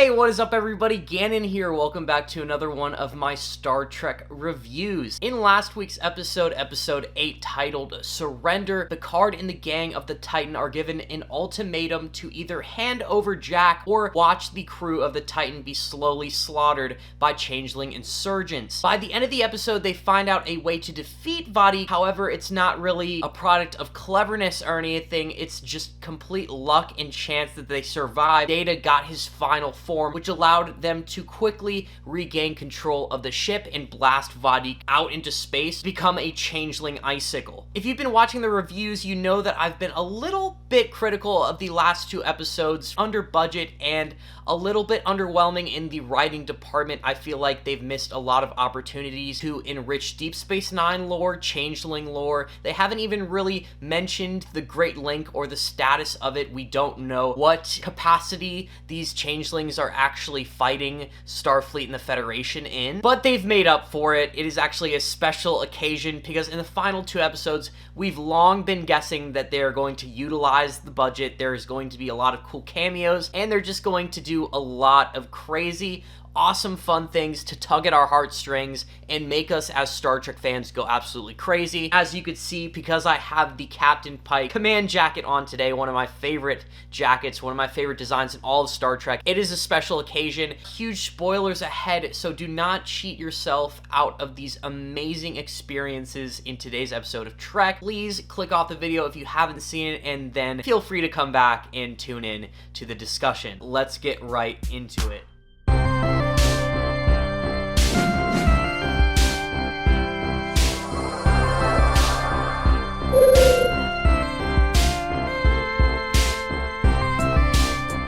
Hey, what is up everybody? Gannon here. Welcome back to another one of my Star Trek reviews. In last week's episode, episode 8, titled Surrender, Picard and the gang of the Titan are given an ultimatum to either hand over Jack or watch the crew of the Titan be slowly slaughtered by changeling insurgents. By the end of the episode, they find out a way to defeat Vadik. However, it's not really a product of cleverness or anything. It's just complete luck and chance that they survive. Data got his final form, which allowed them to quickly regain control of the ship and blast Vadik out into space to become a changeling icicle. If you've been watching the reviews, you know that I've been a little bit critical of the last two episodes, under budget and a little bit underwhelming in the writing department. I feel like they've missed a lot of opportunities to enrich Deep Space Nine lore, changeling lore. They haven't even really mentioned the Great Link or the status of it. We don't know what capacity these changelings are actually fighting Starfleet and the Federation in, but they've made up for it. It is actually a special occasion because in the final two episodes, we've long been guessing that they're going to utilize the budget. There's going to be a lot of cool cameos, and they're just going to do a lot of crazy, awesome, fun things to tug at our heartstrings and make us as Star Trek fans go absolutely crazy. As you could see, because I have the Captain Pike command jacket on today, one of my favorite jackets, one of my favorite designs in all of Star Trek. It is a special occasion. Huge spoilers ahead, so do not cheat yourself out of these amazing experiences in today's episode of Trek. Please click off the video if you haven't seen it, and then feel free to come back and tune in to the discussion. Let's get right into it.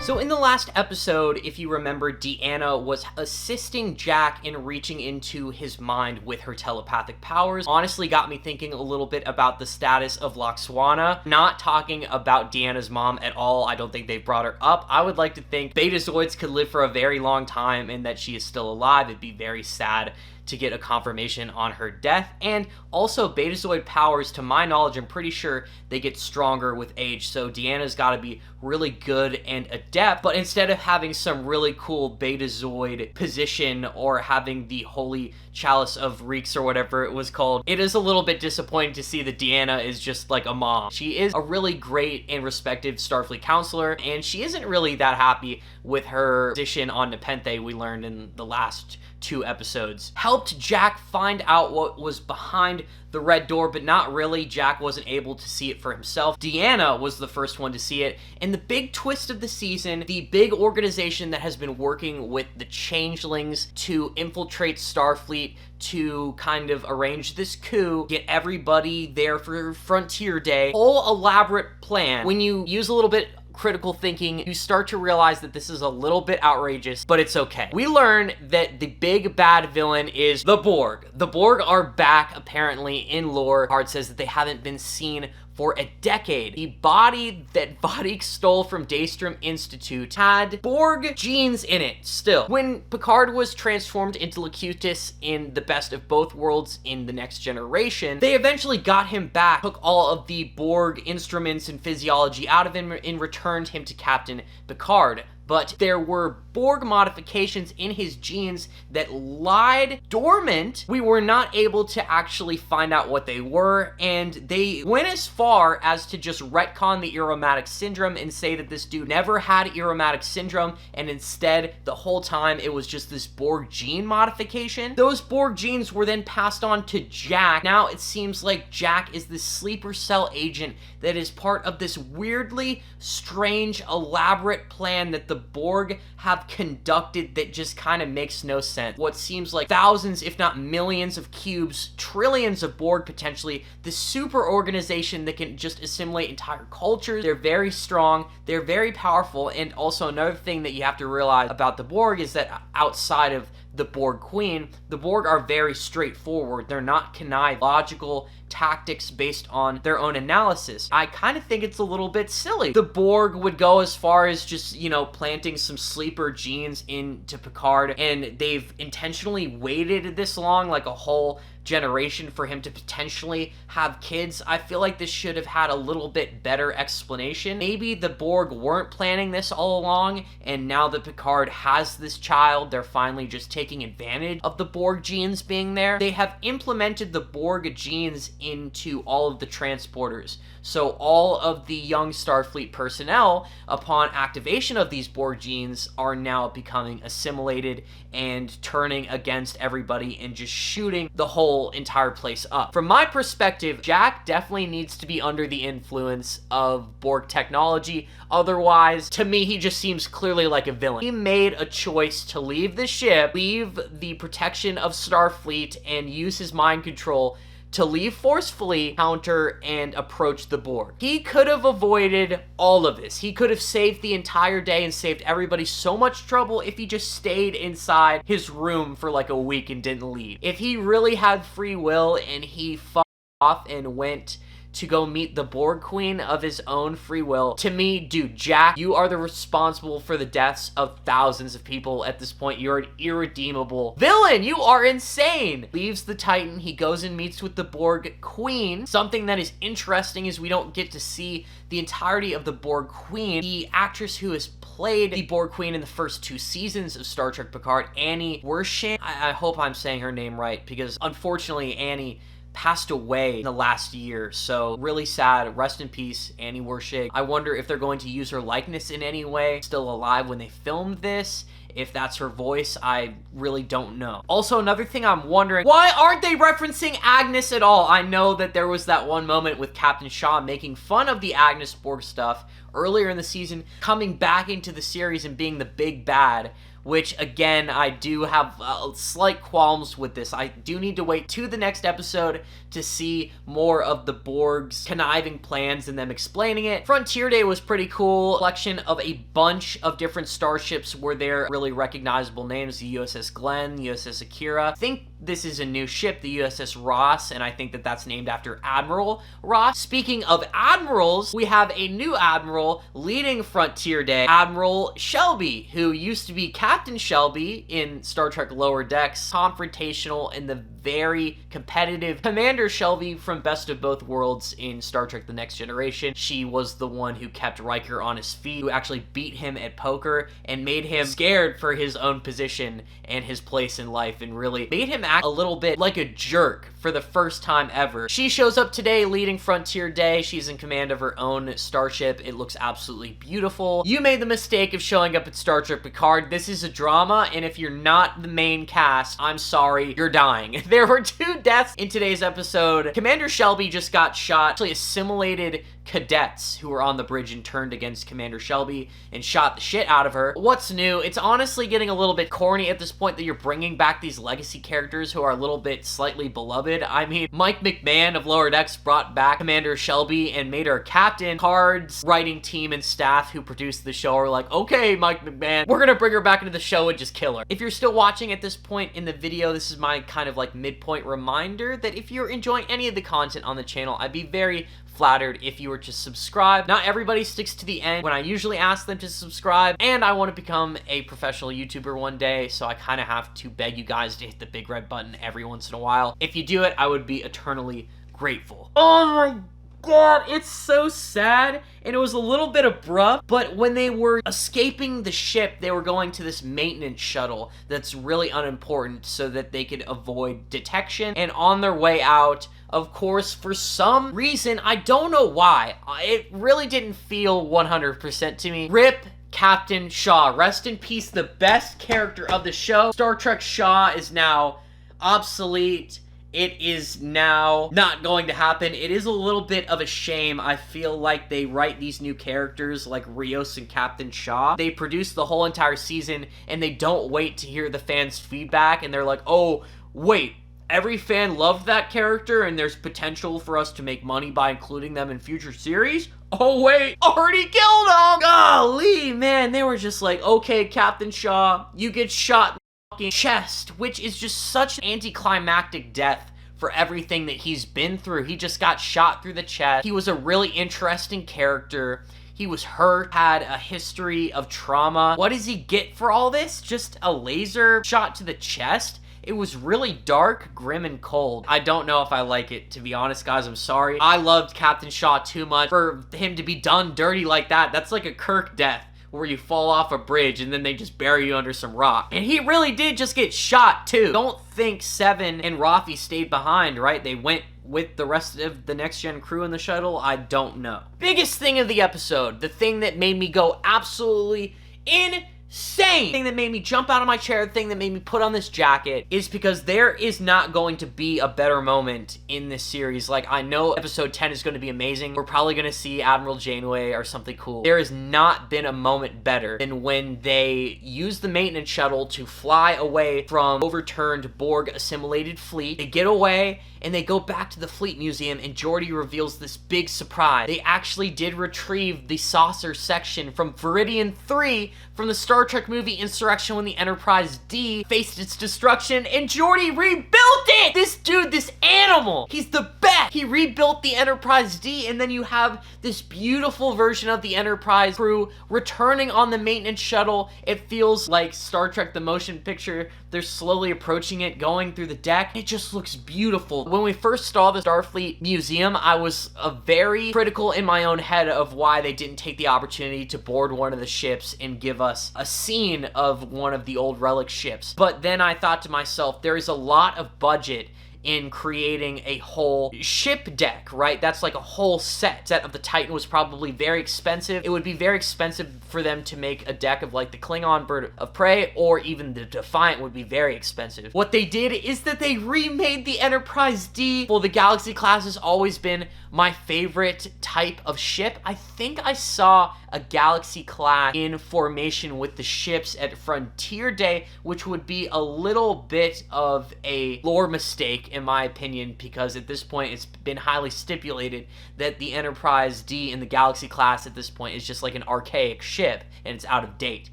So in the last episode, if you remember, Deanna was assisting Jack in reaching into his mind with her telepathic powers. Honestly got me thinking a little bit about the status of Laxwana. Not talking about Deanna's mom at all. I don't think they brought her up. I would like to think Betazoids could live for a very long time and that she is still alive. It'd be very sad to get a confirmation on her death. And also, Betazoid powers, to my knowledge, I'm pretty sure they get stronger with age, so Deanna's gotta be really good and adept, but instead of having some really cool Betazoid position or having the Holy Chalice of Reeks or whatever it was called, it is a little bit disappointing to see that Deanna is just like a mom. She is a really great and respected Starfleet counselor, and she isn't really that happy with her position on Nepenthe, we learned in the last two episodes. Helped Jack find out what was behind the red door, but not really. Jack wasn't able to see it for himself. Deanna was the first one to see it, and the big twist of the season, the big organization that has been working with the changelings to infiltrate Starfleet, to kind of arrange this coup, get everybody there for Frontier Day, whole elaborate plan. When you use a little bit critical thinking, you start to realize that this is a little bit outrageous, but it's okay. We learn that the big bad villain is the Borg. The Borg are back, apparently, in lore. Picard says that they haven't been seen for a decade. The body that Vadik stole from Daystrom Institute had Borg genes in it still. When Picard was transformed into Locutus in the Best of Both Worlds in The Next Generation, they eventually got him back, took all of the Borg instruments and physiology out of him, and returned him to Captain Picard. But there were Borg modifications in his genes that lied dormant. We were not able to actually find out what they were, and they went as far as to just retcon the Aromatic Syndrome and say that this dude never had Aromatic Syndrome, and instead, the whole time, it was just this Borg gene modification. Those Borg genes were then passed on to Jack. Now it seems like Jack is this sleeper cell agent that is part of this weirdly strange, elaborate plan that the Borg have conducted that just kind of makes no sense. What seems like thousands, if not millions of cubes, trillions of Borg potentially, the super organization that can just assimilate entire cultures. They're very strong, they're very powerful, and also another thing that you have to realize about the Borg is that outside of the Borg Queen, the Borg are very straightforward. They're not conniving, logical tactics based on their own analysis. I kind of think it's a little bit silly. The Borg would go as far as just, you know, planting some sleeper genes into Picard, and they've intentionally waited this long, like a whole generation for him to potentially have kids. I feel like this should have had a little bit better explanation. Maybe the Borg weren't planning this all along, and now that Picard has this child, they're finally just taking advantage of the Borg genes being there. They have implemented the Borg genes into all of the transporters. So all of the young Starfleet personnel, upon activation of these Borg genes, are now becoming assimilated and turning against everybody and just shooting the whole entire place up. From my perspective, Jack definitely needs to be under the influence of Borg technology. Otherwise, to me, he just seems clearly like a villain. He made a choice to leave the ship, leave the protection of Starfleet, and use his mind control to leave forcefully, counter, and approach the Borg. He could have avoided all of this. He could have saved the entire day and saved everybody so much trouble if he just stayed inside his room for like a week and didn't leave. If he really had free will and he fucked off and went to go meet the Borg Queen of his own free will, to me, dude, Jack, you are the responsible for the deaths of thousands of people at this point. You're an irredeemable villain. You are insane. Leaves the Titan. He goes and meets with the Borg Queen. Something that is interesting is we don't get to see the entirety of the Borg Queen. The actress who has played the Borg Queen in the first 2 seasons of Star Trek Picard, Annie Wershing. I hope I'm saying her name right, because unfortunately Annie passed away in the last year, so really sad. Rest in peace, Annie Wershing. I wonder if they're going to use her likeness in any way. Still alive when they filmed this. If that's her voice, I really don't know. Also, another thing I'm wondering, why aren't they referencing Agnes at all? I know that there was that one moment with Captain Shaw making fun of the Agnes Borg stuff earlier in the season, coming back into the series and being the big bad, which, again, I do have slight qualms with this. I do need to wait to the next episode to see more of the Borg's conniving plans and them explaining it. Frontier Day was pretty cool. Collection of a bunch of different starships were there. Really recognizable names, the USS Glenn, the USS Akira. I think this is a new ship, the USS Ross, and I think that that's named after Admiral Ross. Speaking of admirals, we have a new admiral leading Frontier Day, Admiral Shelby, who used to be Captain Shelby in Star Trek Lower Decks, confrontational and the very competitive Commander Shelby from Best of Both Worlds in Star Trek The Next Generation. She was the one who kept Riker on his feet, who actually beat him at poker and made him scared for his own position and his place in life, and really made him act a little bit like a jerk for the first time ever. She shows up today leading Frontier Day. She's in command of her own starship. It looks absolutely beautiful. You made the mistake of showing up at Star Trek Picard. This is a drama, and if you're not the main cast, I'm sorry, you're dying. There were 2 deaths in today's episode. Commander Shelby just got shot. Actually, assimilated cadets who were on the bridge and turned against Commander Shelby and shot the shit out of her. What's new? It's honestly getting a little bit corny at this point that you're bringing back these legacy characters who are a little bit slightly beloved. I mean, Mike McMahon of Lower Decks brought back Commander Shelby and made her captain. Picard's writing team and staff who produced the show are like, okay, Mike McMahon, we're gonna bring her back into the show and just kill her. If you're still watching at this point in the video, this is my kind of like midpoint reminder that if you're enjoying any of the content on the channel, I'd be very flattered if you were to subscribe. Not everybody sticks to the end when I usually ask them to subscribe, and I want to become a professional YouTuber one day, so I kind of have to beg you guys to hit the big red button every once in a while. If you do it, I would be eternally grateful. Oh my God, it's so sad, and it was a little bit abrupt, but when they were escaping the ship, they were going to this maintenance shuttle that's really unimportant so that they could avoid detection, and on their way out, of course, for some reason, I don't know why, it really didn't feel 100% to me. RIP Captain Shaw. Rest in peace, the best character of the show. Star Trek Shaw is now obsolete. It is now not going to happen. It is a little bit of a shame. I feel like they write these new characters like Rios and Captain Shaw. They produce the whole entire season and they don't wait to hear the fans' feedback, and they're like, oh, wait, every fan loved that character and there's potential for us to make money by including them in future series? Oh wait, already killed him! Golly, man, they were just like, okay, Captain Shaw, you get shot in the fucking chest, which is just such an anticlimactic death for everything that he's been through. He just got shot through the chest. He was a really interesting character. He was hurt, had a history of trauma. What does he get for all this? Just a laser shot to the chest? It was really dark, grim, and cold. I don't know if I like it, to be honest, guys. I'm sorry. I loved Captain Shaw too much for him to be done dirty like that. That's like a Kirk death, where you fall off a bridge and then they just bury you under some rock. And he really did just get shot too. Don't think Seven and Rafi stayed behind, right? They went with the rest of the Next Gen crew in the shuttle. I don't know. Biggest thing of the episode, the thing that made me go absolutely insane, the thing that made me jump out of my chair, the thing that made me put on this jacket, is because there is not going to be a better moment in this series. Like, I know episode 10 is going to be amazing. We're probably going to see Admiral Janeway or something cool. There has not been a moment better than when they use the maintenance shuttle to fly away from overturned Borg assimilated fleet. They get away and they go back to the Fleet Museum, and Geordi reveals this big surprise. They actually did retrieve the saucer section from Viridian 3 from the Star Trek movie Insurrection when the Enterprise D faced its destruction, and Geordi rebuilt it! This dude, this animal, he's the best! He rebuilt the Enterprise D, and then you have this beautiful version of the Enterprise crew returning on the maintenance shuttle. It feels like Star Trek the motion picture. They're slowly approaching it, going through the deck. It just looks beautiful. When we first saw the Starfleet Museum, I was very critical in my own head of why they didn't take the opportunity to board one of the ships and give us a scene of one of the old relic ships. But then I thought to myself, there is a lot of budget in creating a whole ship deck, right? That's like a whole set of the Titan was probably very expensive. It would be very expensive for them to make a deck of like the Klingon Bird of Prey, or even the Defiant would be very expensive. What they did is that they remade the Enterprise D. Well, the Galaxy class has always been my favorite type of ship. I think I saw a Galaxy class in formation with the ships at Frontier Day, which would be a little bit of a lore mistake in my opinion, because at this point it's been highly stipulated that the Enterprise D in the Galaxy class at this point is just like an archaic ship and it's out of date.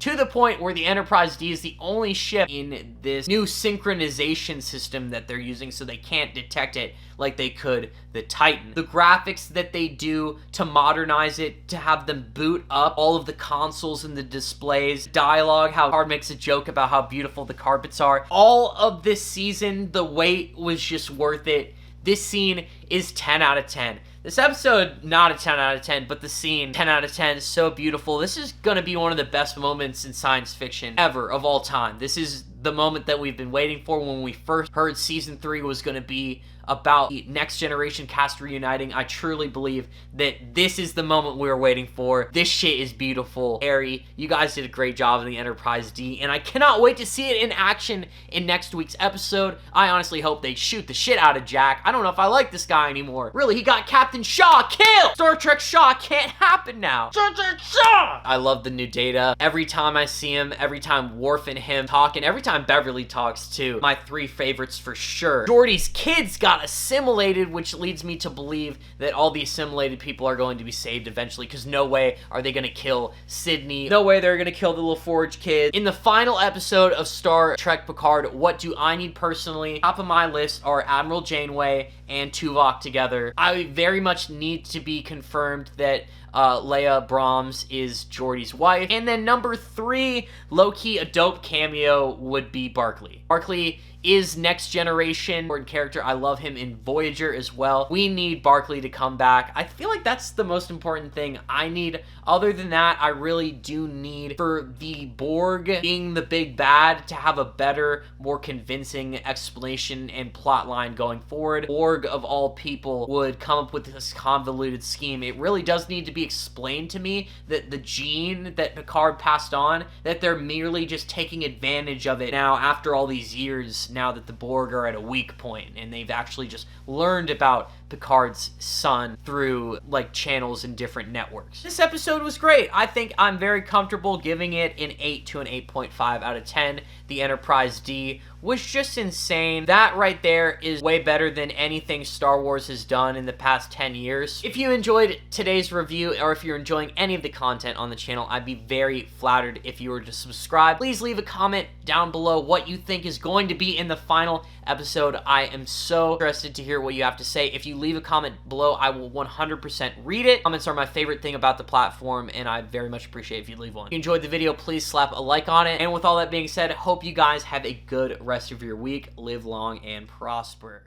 To the point where the Enterprise D is the only ship in this new synchronization system that they're using, so they can't detect it like they could the Titan. The graphics that they do to modernize it, to have them boot up all of the consoles and the displays, dialogue, how Picard makes a joke about how beautiful the carpets are. All of this season, the wait was just worth it. This scene is 10 out of 10. This episode, not a 10 out of 10, but the scene, 10 out of 10, is so beautiful. This is gonna be one of the best moments in science fiction ever, of all time. This is the moment that we've been waiting for. When we first heard season 3 was gonna be about the Next Generation cast reuniting, I truly believe that this is the moment we were waiting for. This shit is beautiful. Harry, you guys did a great job in the Enterprise D, and I cannot wait to see it in action in next week's episode. I honestly hope they shoot the shit out of Jack. I don't know if I like this guy anymore. Really, he got Captain Shaw killed! Star Trek Shaw can't happen now. Star Trek Shaw! I love the new Data. Every time I see him, every time Worf and him talk, and every time Beverly talks too. My 3 favorites for sure. Geordi's kids got assimilated, which leads me to believe that all the assimilated people are going to be saved eventually, because no way are they going to kill Sydney. No way they're going to kill the LaForge kids. In the final episode of Star Trek Picard, what do I need personally? Top of my list are Admiral Janeway and Tuvok together. I very much need to be confirmed that Leia Brahms is Geordi's wife. And then number 3, low-key a dope cameo would be Barclay. Barclay is Next Generation important character. I love him in Voyager as well. We need Barclay to come back. I feel like that's the most important thing I need. Other than that, I really do need for the Borg being the big bad to have a better, more convincing explanation and plot line going forward. Borg, of all people, would come up with this convoluted scheme. It really does need to be explained to me that the gene that Picard passed on, that they're merely just taking advantage of it now after all these years, now that the Borg are at a weak point and they've actually just learned about Picard's son through like channels and different networks. This episode was great. I think I'm very comfortable giving it an 8 to an 8.5 out of 10. The Enterprise D was just insane. That right there is way better than anything Star Wars has done in the past 10 years. If you enjoyed today's review, or if you're enjoying any of the content on the channel, I'd be very flattered if you were to subscribe. Please leave a comment down below what you think is going to be in the final episode. I am so interested to hear what you have to say. If you leave a comment below, I will 100% read it. Comments are my favorite thing about the platform, and I very much appreciate if you leave one. If you enjoyed the video, please slap a like on it. And with all that being said, hope you guys have a good rest of your week. Live long and prosper.